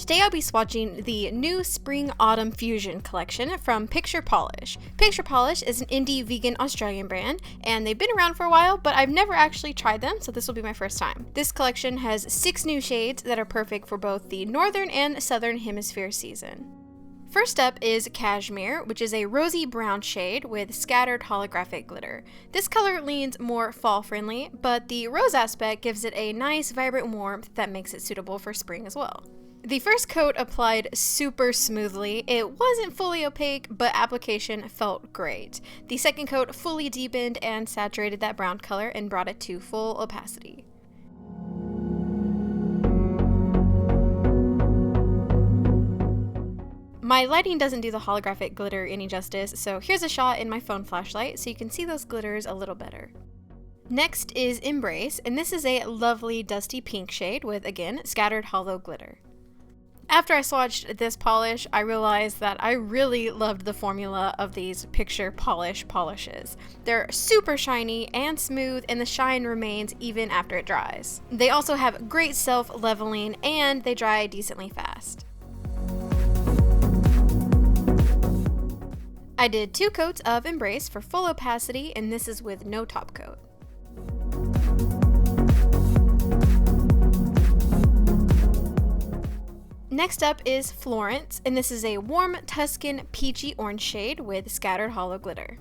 Today I'll be swatching the new Spring Autumn Fusion collection from Picture Polish. Picture Polish is an indie vegan Australian brand, and they've been around for a while, but I've never actually tried them, so this will be my first time. This collection has 6 new shades that are perfect for both the northern and southern hemisphere season. First up is Cashmere, which is a rosy brown shade with scattered holographic glitter. This color leans more fall-friendly, but the rose aspect gives it a nice vibrant warmth that makes it suitable for spring as well. The first coat applied super smoothly. It wasn't fully opaque, but application felt great. The second coat fully deepened and saturated that brown color and brought it to full opacity. My lighting doesn't do the holographic glitter any justice, so here's a shot in my phone flashlight so you can see those glitters a little better. Next is Embrace, and this is a lovely dusty pink shade with, again, scattered hollow glitter. After I swatched this polish, I realized that I really loved the formula of these Picture Polish polishes. They're super shiny and smooth, and the shine remains even after it dries. They also have great self-leveling, and they dry decently fast. I did 2 coats of Embrace for full opacity, and this is with no top coat. Next up is Florence, and this is a warm Tuscan peachy orange shade with scattered hollow glitter.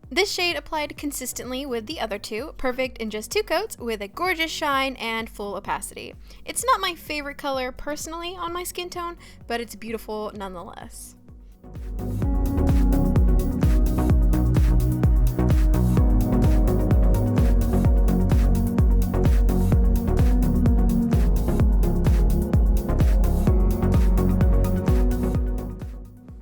This shade applied consistently with the other 2, perfect in just 2 coats with a gorgeous shine and full opacity. It's not my favorite color personally on my skin tone, but it's beautiful nonetheless.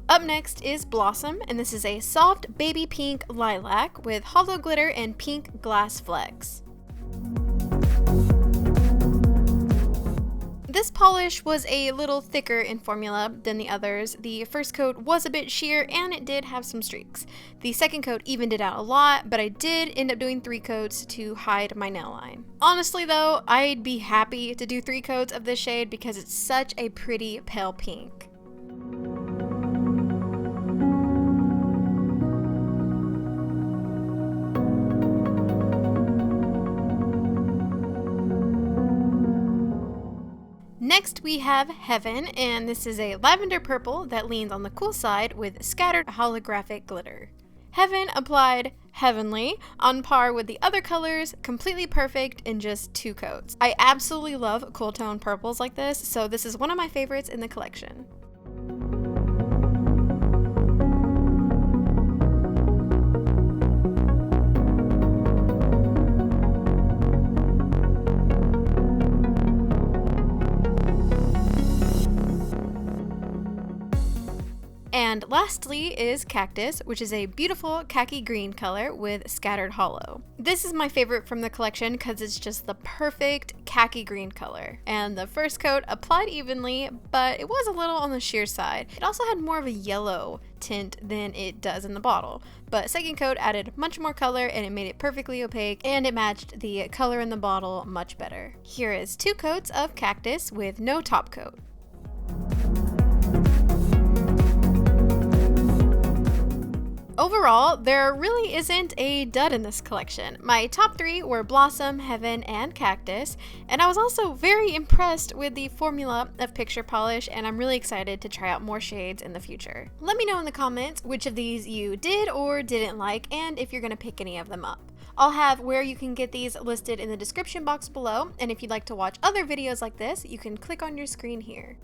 Up next is Blossom, and this is a soft baby pink lilac with hollow glitter and pink glass flecks. This polish was a little thicker in formula than the others. The first coat was a bit sheer and it did have some streaks. The second coat evened it out a lot, but I did end up doing 3 coats to hide my nail line. Honestly though, I'd be happy to do 3 coats of this shade because it's such a pretty pale pink. Next we have Heaven, and this is a lavender purple that leans on the cool side with scattered holographic glitter. Heaven applied heavenly, on par with the other colors, completely perfect in just 2 coats. I absolutely love cool tone purples like this, so this is one of my favorites in the collection. And lastly is Cactus, which is a beautiful khaki green color with scattered hollow. This is my favorite from the collection because it's just the perfect khaki green color. And the first coat applied evenly, but it was a little on the sheer side. It also had more of a yellow tint than it does in the bottle. But second coat added much more color and it made it perfectly opaque, and it matched the color in the bottle much better. Here is 2 coats of Cactus with no top coat. Overall, there really isn't a dud in this collection. My top 3 were Blossom, Heaven, and Cactus, and I was also very impressed with the formula of Picture Polish, and I'm really excited to try out more shades in the future. Let me know in the comments which of these you did or didn't like, and if you're going to pick any of them up. I'll have where you can get these listed in the description box below, and if you'd like to watch other videos like this, you can click on your screen here.